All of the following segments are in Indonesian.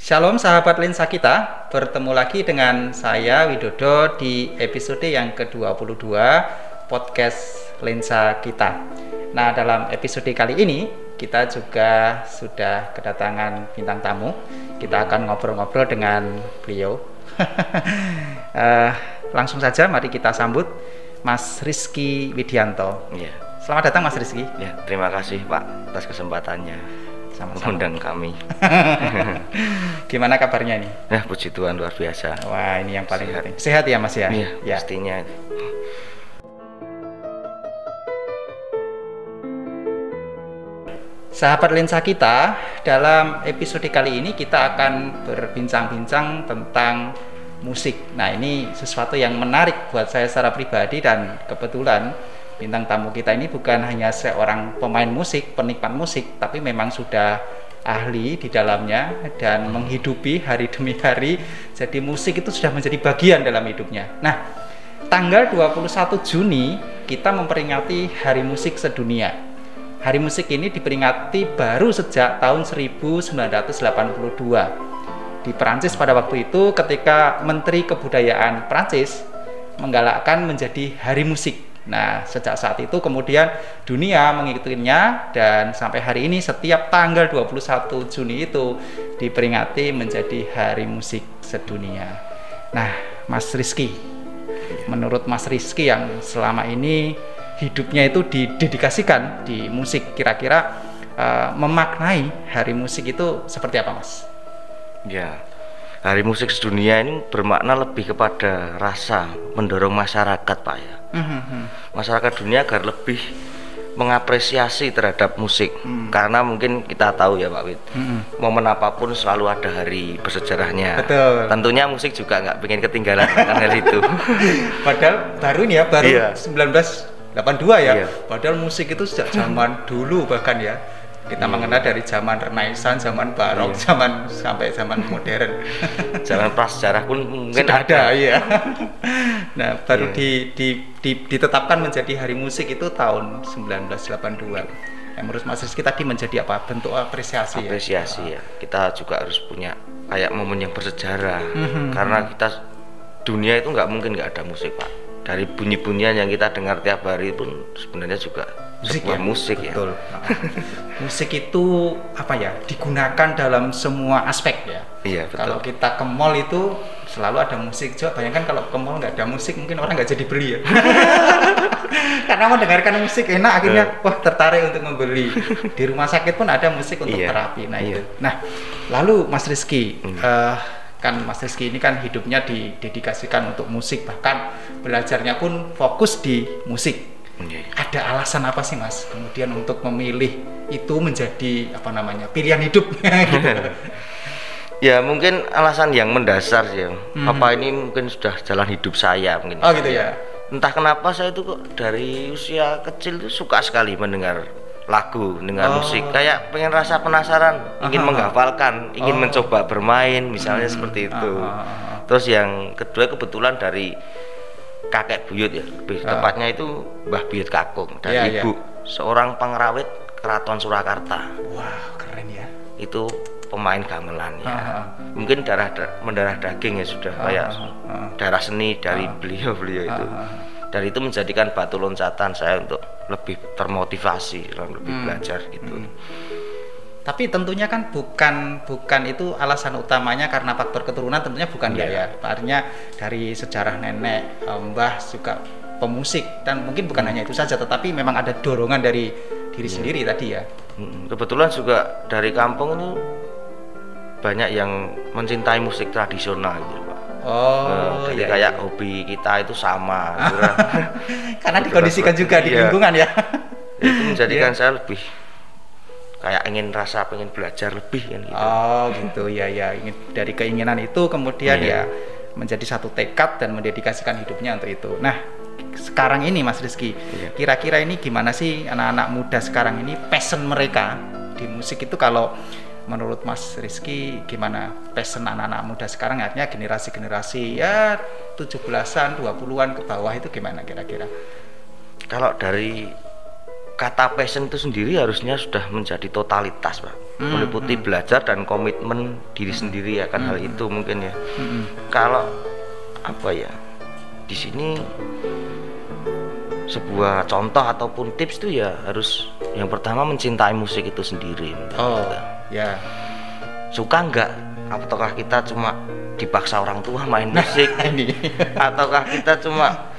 Shalom sahabat lensa kita, bertemu lagi dengan saya Widodo di episode yang ke-22 podcast lensa kita. Nah, dalam episode kali ini kita juga sudah kedatangan bintang tamu. Kita akan ngobrol-ngobrol dengan beliau. Langsung saja mari kita sambut Mas Rizky Widianto. Ya. Selamat datang Mas Rizky. Ya, terima kasih Pak atas kesempatannya. Sama-sama. Mengundang kami. Gimana kabarnya ini? Nah, puji Tuhan luar biasa. Wah, ini yang paling Sehat. penting. Sehat ya Mas ya? Iya, Ya. pastinya. Sahabat lensa kita, dalam episode kali ini kita akan berbincang-bincang tentang musik. Nah, ini sesuatu yang menarik buat saya secara pribadi dan kebetulan bintang tamu kita ini bukan hanya seorang pemain musik, penikmat musik, tapi memang sudah ahli di dalamnya dan menghidupi hari demi hari. Jadi musik itu sudah menjadi bagian dalam hidupnya. Nah, tanggal 21 Juni kita memperingati Hari Musik Sedunia. Hari musik ini diperingati baru sejak tahun 1982 di Perancis pada waktu itu, ketika Menteri Kebudayaan Perancis menggalakkan menjadi Hari Musik. Nah, sejak saat itu kemudian dunia mengikutinya dan sampai hari ini setiap tanggal 21 Juni itu diperingati menjadi Hari Musik Sedunia. Nah, Mas Rizky, menurut Mas Rizky yang selama ini hidupnya itu didedikasikan di musik, kira-kira memaknai Hari Musik itu seperti apa, Mas? Ya. Hari Musik Sedunia ini bermakna lebih kepada rasa mendorong masyarakat, Pak ya. Masyarakat dunia agar lebih mengapresiasi terhadap musik. Karena mungkin kita tahu ya Pak Wid, momen apapun selalu ada hari bersejarahnya. Betul. Tentunya musik juga nggak pengen ketinggalan akan hal itu. Padahal baru ini ya, baru Iya. 1982 ya. Iya. Padahal musik itu sejak zaman dulu bahkan ya. Kita mengenal dari zaman Renaissance, zaman Barok, zaman sampai zaman modern. Zaman prasejarah pun mungkin Sudah ada, ya. Nah, baru Iya. ditetapkan menjadi Hari Musik itu tahun 1982. Yang menurut Mas Rizky tadi menjadi apa? Bentuk apresiasi. Apresiasi ya. Kita juga harus punya kayak momen yang bersejarah. Karena kita dunia itu nggak mungkin nggak ada musik Pak. Dari bunyi-bunyian yang kita dengar tiap hari pun sebenarnya juga sebuah musik ya. Betul. Musik itu apa ya? Digunakan dalam semua aspek ya. Iya betul. Kalau kita ke mall itu selalu ada musik. Coba bayangkan kalau ke mall nggak ada musik, mungkin orang nggak jadi beli ya. Karena mendengarkan musik enak, akhirnya wah tertarik untuk membeli. Di rumah sakit pun ada musik untuk terapi. Nah itu. Nah, lalu Mas Rizky, kan Mas Rizky ini kan hidupnya didedikasikan untuk musik, bahkan belajarnya pun fokus di musik. Ada alasan apa sih Mas kemudian untuk memilih itu menjadi apa namanya pilihan hidup? Ya mungkin alasan yang mendasar sih. Apa ini mungkin sudah jalan hidup saya mungkin. Oh gitu ya. Entah kenapa saya itu kok dari usia kecil tuh suka sekali mendengar lagu, dengar musik, kayak pengen rasa penasaran, ingin menghafalkan, ingin mencoba bermain, misalnya seperti itu. Terus yang kedua kebetulan dari kakek buyut ya, lebih tepatnya itu Mbah Buyut Kakung dari ibu, seorang pengrawit Keraton Surakarta. Wah keren ya. Itu pemain gamelan ya. Mungkin mendarah daging ya sudah kayak darah seni dari beliau itu. Dan itu menjadikan batu loncatan saya untuk lebih termotivasi dalam lebih belajar gitu. Tapi tentunya kan bukan itu alasan utamanya karena faktor keturunan, tentunya bukan ya. Artinya dari sejarah nenek, mbah juga pemusik, dan mungkin bukan hanya itu saja, tetapi memang ada dorongan dari diri sendiri tadi ya. Kebetulan juga dari kampung ini banyak yang mencintai musik tradisional gitu Pak. Jadi kayak hobi kita itu sama. Karena dikondisikan juga di lingkungan ya. Itu menjadikan saya lebih kayak pengen belajar lebih kan gitu. Oh gitu ya, ingin dari keinginan itu kemudian ya menjadi satu tekad dan mendedikasikan hidupnya untuk itu. Nah sekarang ini Mas Rizky, kira-kira ini gimana sih anak-anak muda sekarang ini passion mereka di musik itu? Kalau menurut Mas Rizky gimana passion anak-anak muda sekarang, artinya generasi-generasi ya 17-an, 20-an ke bawah itu gimana kira-kira? Kalau dari kata passion itu sendiri harusnya sudah menjadi totalitas Pak. meliputi belajar dan komitmen diri sendiri akan hal itu mungkin ya. Kalau apa ya, di sini sebuah contoh ataupun tips itu ya harus yang pertama mencintai musik itu sendiri. Ya. Suka nggak? Ataukah kita cuma dipaksa orang tua main musik? Ataukah kita cuma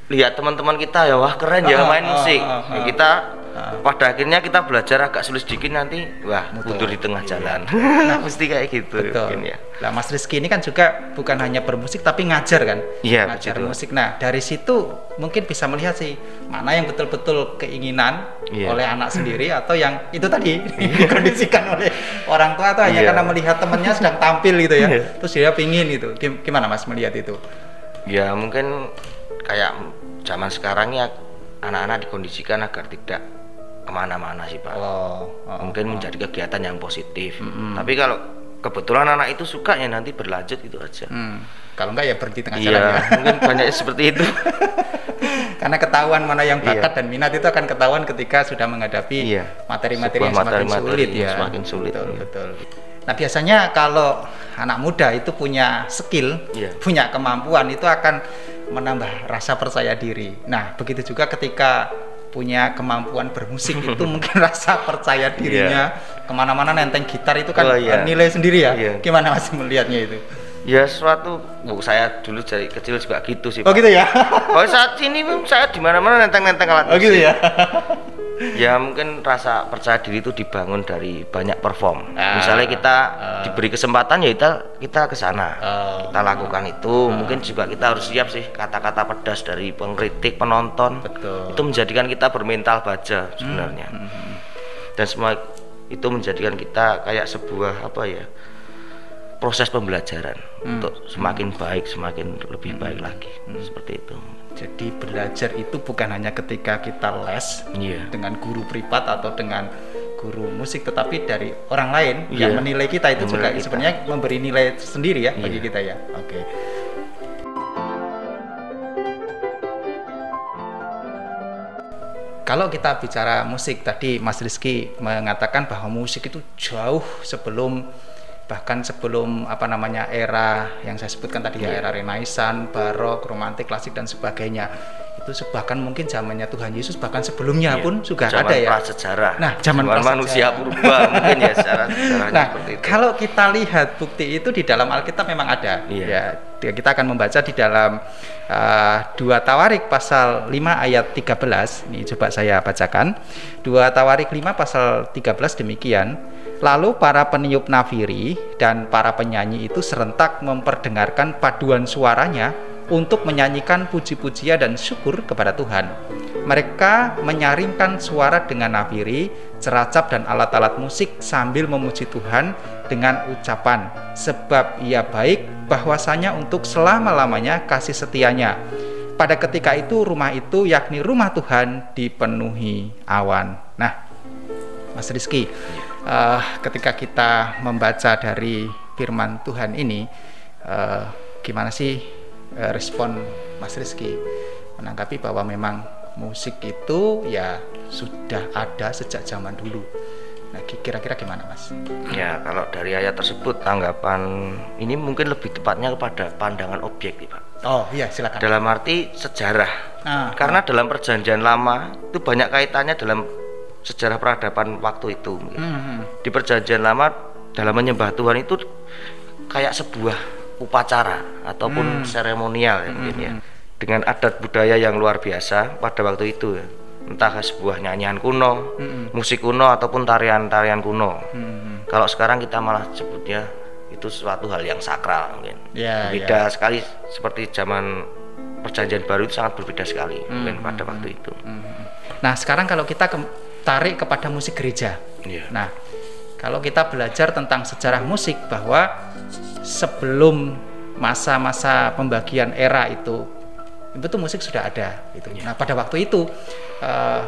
lihat teman-teman kita ya wah keren ya main musik? Ya, kita pada akhirnya kita belajar agak sulit sedikit nanti wah mundur di tengah jalan. Nah, mesti kayak gitu. Betul. Ya. Nah, Mas Rizky ini kan juga bukan hanya bermusik tapi ngajar kan? Iya, ngajar musik. Nah, dari situ mungkin bisa melihat sih mana yang betul-betul keinginan oleh anak sendiri atau yang itu tadi dikondisikan oleh orang tua atau hanya karena melihat temannya sedang tampil gitu ya. Terus dia pingin gitu. Gimana Mas melihat itu? Ya, mungkin kayak zaman sekarang ya anak-anak dikondisikan agar tidak kemana-mana sih Pak. Mungkin menjadi kegiatan yang positif. Tapi kalau kebetulan anak itu suka ya nanti berlanjut itu aja. Kalau enggak ya berhenti tengah jalan ya. Mungkin banyak seperti itu. Karena ketahuan mana yang bakat dan minat itu akan ketahuan ketika sudah menghadapi materi-materi yang semakin sulit ya. Betul. Nah, biasanya kalau anak muda itu punya skill, punya kemampuan itu akan menambah rasa percaya diri. Nah, begitu juga ketika punya kemampuan bermusik itu mungkin rasa percaya dirinya kemana-mana nenteng gitar itu kan nilai sendiri ya. Gimana Mas melihatnya itu? Ya suatu, saya dulu dari kecil juga gitu sih. Oh Pak. Gitu ya? Kalau saat ini saya di mana-mana nenteng-nenteng alat musik. Gitu ya? Ya mungkin rasa percaya diri itu dibangun dari banyak perform. Misalnya kita diberi kesempatan ya kita ke sana. Kita lakukan itu. Mungkin juga kita harus siap sih kata-kata pedas dari pengkritik, penonton. Betul. Itu menjadikan kita bermental baja sebenarnya. Dan semua itu menjadikan kita kayak sebuah proses pembelajaran untuk semakin baik, semakin lebih baik lagi. Seperti itu. Jadi belajar itu bukan hanya ketika kita les dengan guru privat atau dengan guru musik, tetapi dari orang lain yang menilai kita itu juga sebenarnya memberi nilai sendiri ya bagi kita ya. Oke. Kalau kita bicara musik tadi Mas Rizky mengatakan bahwa musik itu jauh bahkan sebelum era yang saya sebutkan tadi era Renaissance, Barok, Romantik, Klasik dan sebagainya. Itu bahkan mungkin zamannya Tuhan Yesus bahkan sebelumnya pun sudah ada ya. Prasejarah. Nah, zaman manusia purba mungkin ya sejarahnya seperti itu. Kalau kita lihat bukti itu di dalam Alkitab memang ada. Ya, kita akan membaca di dalam 2 Tawarik pasal 5 ayat 13. Ini coba saya bacakan. 2 Tawarik 5 pasal 13 demikian. Lalu para peniup nafiri dan para penyanyi itu serentak memperdengarkan paduan suaranya untuk menyanyikan puji-pujian dan syukur kepada Tuhan. Mereka menyaringkan suara dengan nafiri, ceracap dan alat-alat musik sambil memuji Tuhan dengan ucapan, sebab Ia baik, bahwasanya untuk selama-lamanya kasih setianya. Pada ketika itu rumah itu, yakni rumah Tuhan, dipenuhi awan. Nah, Mas Rizky, ketika kita membaca dari firman Tuhan ini, gimana sih respon Mas Rizky menanggapi bahwa memang musik itu ya sudah ada sejak zaman dulu? Nah, kira-kira gimana Mas? Ya, kalau dari ayat tersebut tanggapan ini mungkin lebih tepatnya kepada pandangan objektif, Pak. Oh iya, silakan. Dalam arti sejarah. Karena dalam perjanjian lama itu banyak kaitannya dalam sejarah peradaban waktu itu. Di perjanjian lama dalam menyembah Tuhan itu kayak sebuah upacara ataupun seremonial mungkin ya, dengan adat budaya yang luar biasa pada waktu itu ya. Entah sebuah nyanyian kuno, musik kuno ataupun tarian-tarian kuno. Kalau sekarang kita malah sebutnya itu suatu hal yang sakral mungkin. Beda sekali seperti zaman perjanjian baru itu sangat berbeda sekali mungkin pada waktu itu. Nah, sekarang kalau kita tarik kepada musik gereja. Nah, kalau kita belajar tentang sejarah musik bahwa sebelum masa-masa pembagian era itu musik sudah ada gitu. Nah, pada waktu itu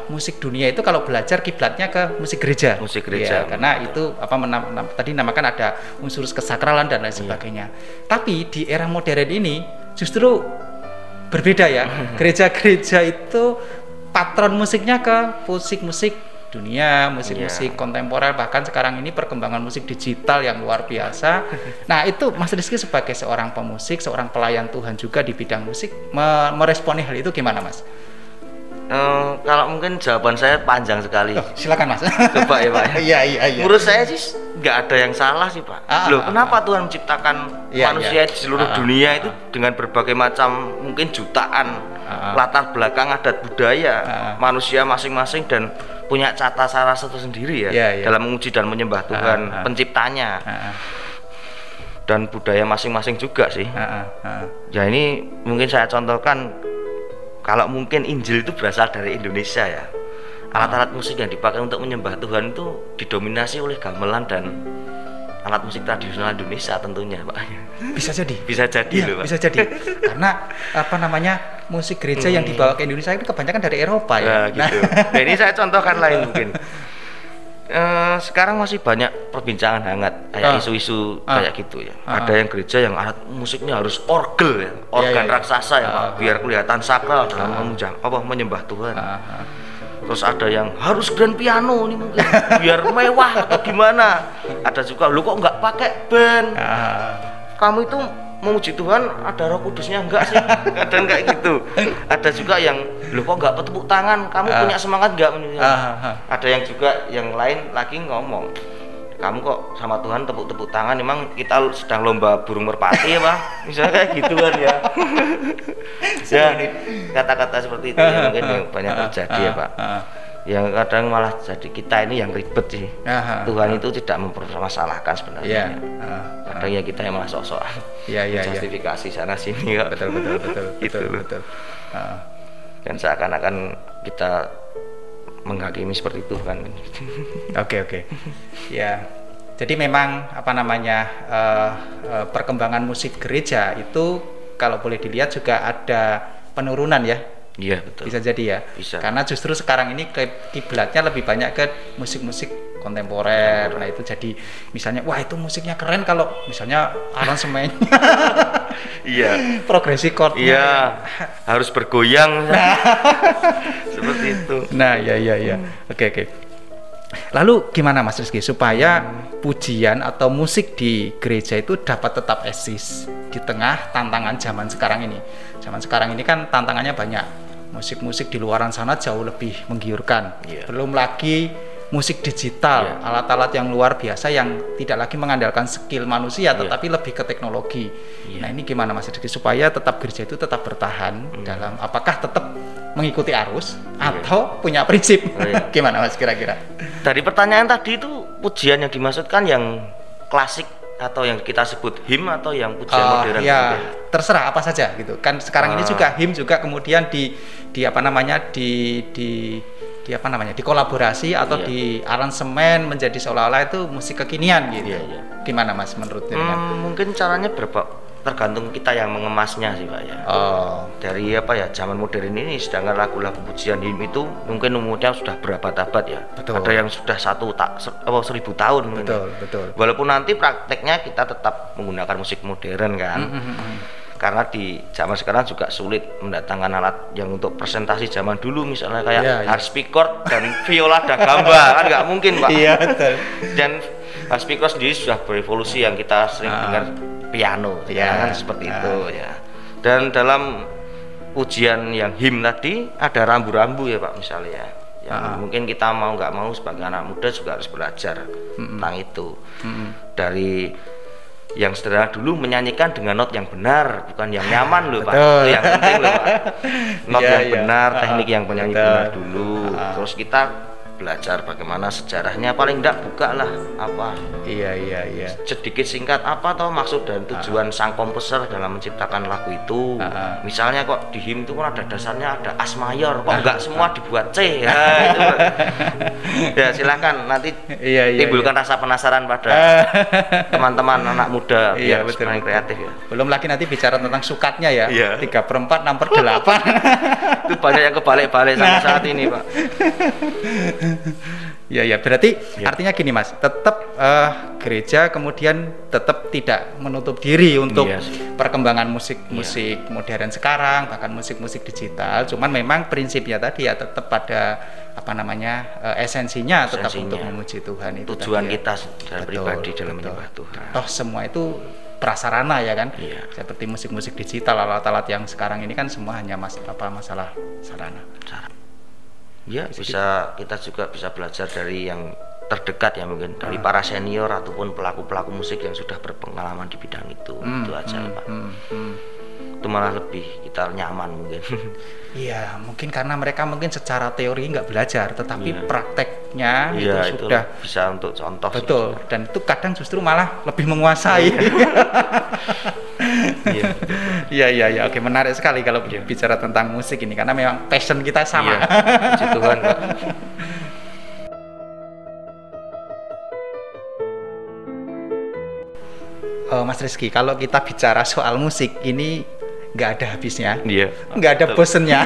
musik dunia itu kalau belajar kiblatnya ke musik gereja. Ya, karena itu tadi namakan ada unsur kesakralan dan lain sebagainya. Tapi di era modern ini justru berbeda ya. Gereja-gereja itu patron musiknya ke musik-musik dunia, musik-musik kontemporer, bahkan sekarang ini perkembangan musik digital yang luar biasa. Nah, itu Mas Rizky sebagai seorang pemusik, seorang pelayan Tuhan juga di bidang musik, meresponi hal itu gimana, Mas? Kalau mungkin jawaban saya panjang sekali. Silakan, Mas. Coba ya, Pak. Iya. Menurut saya sih nggak ada yang salah sih, Pak. Kenapa Tuhan menciptakan manusia di seluruh dunia itu dengan berbagai macam mungkin jutaan latar belakang adat budaya manusia masing-masing dan punya tata cara sendiri ya dalam menguji dan menyembah Tuhan penciptanya. Dan budaya masing-masing juga sih. Ya ini mungkin saya contohkan. Kalau mungkin Injil itu berasal dari Indonesia ya. Alat-alat musik yang dipakai untuk menyembah Tuhan itu didominasi oleh gamelan dan alat musik tradisional Indonesia tentunya, Pak. Bisa jadi. Bisa jadi ya, loh, Pak. Bisa jadi. Karena musik gereja yang dibawa ke Indonesia itu kebanyakan dari Eropa ya. Gitu. Nah, ini saya contohkan lain mungkin. Sekarang masih banyak perbincangan hangat kayak isu-isu kayak gitu ya. Ada yang gereja yang alat musiknya harus orgel ya, organ raksasa ya, Pak, biar kelihatan sakral dalam menyembah Tuhan. Terus ada yang harus grand piano nih mungkin biar mewah atau gimana. Ada juga lu kok nggak pakai band. Kamu itu memuji Tuhan ada Roh Kudusnya enggak sih? Kadang kayak gitu. Ada juga yang lu kok nggak tepuk tangan, kamu punya semangat nggak? Ada yang juga yang lain lagi ngomong, kamu kok sama Tuhan tepuk-tepuk tangan, emang kita sedang lomba burung merpati ya, Pak? Misalnya kayak gitu kan ya. Ya kata-kata seperti itu ya, mungkin yang banyak terjadi ya, Pak. Yang kadang malah jadi kita ini yang ribet sih. Tuhan itu tidak mempermasalahkan sebenarnya. Kadang ya kita yang malah sok-sokan. Justifikasi sana sini kok. Betul. Dan seakan-akan kita menghakimi seperti itu kan. Oke. Ya. Jadi memang perkembangan musik gereja itu kalau boleh dilihat juga ada penurunan ya. Iya, betul. Bisa jadi ya. Bisa. Karena justru sekarang ini kiblatnya lebih banyak ke musik-musik kontemporer. Nah, itu jadi misalnya wah itu musiknya keren kalau misalnya aransemennya. Iya. Progresi chordnya. Iya. Harus bergoyang. Seperti itu. Nah, iya. Oke. Lalu gimana Mas Rizky supaya pujian atau musik di gereja itu dapat tetap eksis di tengah tantangan zaman sekarang ini? Zaman sekarang ini kan tantangannya banyak. Musik-musik di luaran sana jauh lebih menggiurkan. Belum lagi musik digital, alat-alat yang luar biasa yang tidak lagi mengandalkan skill manusia tetapi lebih ke teknologi. Nah, ini gimana Mas Rizky supaya tetap gereja itu tetap bertahan dalam apakah tetap mengikuti arus atau punya prinsip? Gimana Mas kira-kira? Dari pertanyaan tadi itu pujian yang dimaksudkan yang klasik atau yang kita sebut hymn atau yang pujian modern? Ya, terserah apa saja gitu. Kan sekarang ini juga hymn juga kemudian dikolaborasi atau di aransemen menjadi seolah-olah itu musik kekinian gitu. Gimana Mas menurutnya? Mungkin caranya tergantung kita yang mengemasnya sih, Pak ya. Dari zaman modern ini, sedangkan lagu-lagu pujian hymn itu mungkin umurnya sudah berabad-abad ya. Betul. Ada yang sudah 1000 tahun. Betul. Walaupun nanti prakteknya kita tetap menggunakan musik modern kan. Karena di zaman sekarang juga sulit mendatangkan alat yang untuk presentasi zaman dulu misalnya kayak harpsichord dan viola da gamba kan nggak mungkin, Pak. Iya, betul. Dan harpsichord sendiri sudah berevolusi yang kita sering dengar piano, kan seperti itu ya. Dan dalam ujian yang hymn tadi ada rambu-rambu ya, Pak, misalnya yang mungkin kita mau nggak mau sebagai anak muda juga harus belajar tentang itu. Dari yang sederhana dulu menyanyikan dengan not yang benar, bukan yang nyaman loh, Pak. Itu yang penting loh, Pak. Not yang benar, teknik yang penyanyi benar dulu. Terus kita belajar bagaimana sejarahnya, paling enggak buka lah apa sedikit singkat apa atau maksud dan tujuan sang komposer dalam menciptakan lagu itu. Misalnya kok di hymn itu kan ada dasarnya ada as mayor, kok enggak semua dibuat C ya, itu. Ya silakan nanti timbulkan rasa penasaran pada teman-teman anak muda biar semakin kreatif ya. Belum lagi nanti bicara tentang sukatnya ya, 3/4 6/8. Itu banyak yang kebalik-balik sampai saat ini, Pak. Ya, berarti artinya gini Mas, tetap gereja kemudian tetap tidak menutup diri untuk perkembangan musik modern sekarang, bahkan musik digital. Cuman memang prinsipnya tadi ya tetap pada esensinya tetap untuk memuji Tuhan itu. Tujuan kita secara pribadi dalam menyembah Tuhan. Toh semua itu prasarana ya kan, seperti musik digital, alat-alat yang sekarang ini kan semua hanya masalah sarana. Ya, kita juga bisa belajar dari yang terdekat ya, mungkin dari para senior ataupun pelaku musik yang sudah berpengalaman di bidang itu. Itu aja Pak. Itu malah lebih kita nyaman mungkin. Iya, mungkin karena mereka mungkin secara teori nggak belajar, tetapi prakteknya itu sudah bisa untuk contoh. Betul, dan itu kadang justru malah lebih menguasai. Iya, oke, menarik sekali kalau bicara tentang musik ini karena memang passion kita sama. Puji Tuhan, Pak. Mas Rizky, kalau kita bicara soal musik ini nggak ada habisnya, nggak ada betul. bosennya.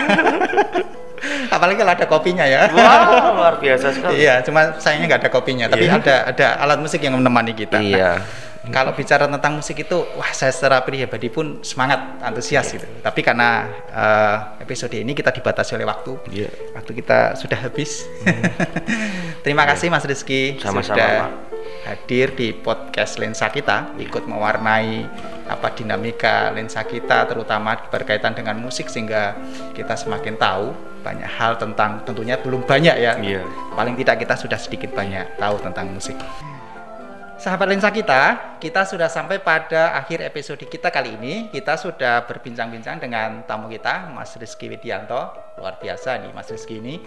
Apalagi kalau ada kopinya ya. Wah, luar biasa sekali. Iya, cuma sayangnya nggak ada kopinya, tapi ada alat musik yang menemani kita. Iya. Kalau bicara tentang musik itu, wah saya secara pribadi pun semangat, antusias gitu. Tapi karena episode ini kita dibatasi oleh waktu, waktu kita sudah habis. Terima kasih Mas Rizky sudah hadir di podcast Lensa Kita, ikut mewarnai dinamika lensa kita, terutama berkaitan dengan musik sehingga kita semakin tahu banyak hal tentang, tentunya belum banyak ya. Paling tidak kita sudah sedikit banyak tahu tentang musik. Sahabat Lensa kita sudah sampai pada akhir episode kita kali ini. Kita sudah berbincang-bincang dengan tamu kita, Mas Rizky Widianto. Luar biasa nih Mas Rizky ini.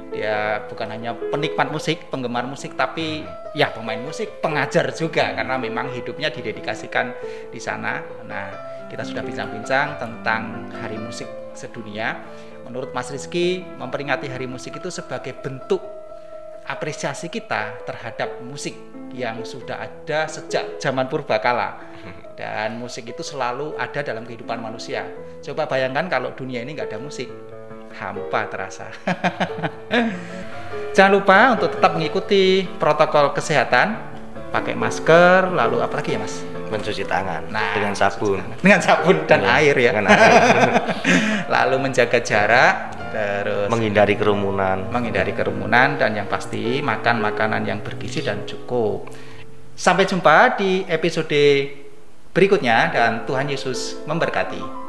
Dia bukan hanya penikmat musik, penggemar musik, tapi ya pemain musik, pengajar juga, karena memang hidupnya didedikasikan di sana. Nah, kita sudah bincang-bincang tentang Hari Musik Sedunia. Menurut Mas Rizky, memperingati Hari Musik itu sebagai bentuk apresiasi kita terhadap musik yang sudah ada sejak zaman purbakala, dan musik itu selalu ada dalam kehidupan manusia. Coba bayangkan kalau dunia ini nggak ada musik, hampa terasa. Jangan lupa untuk tetap mengikuti protokol kesehatan, pakai masker, lalu apa lagi ya Mas? Mencuci tangan dengan sabun dan air ya. Lalu menjaga jarak, terus menghindari kerumunan, dan yang pasti makan makanan yang bergizi dan cukup. Sampai jumpa di episode berikutnya dan Tuhan Yesus memberkati.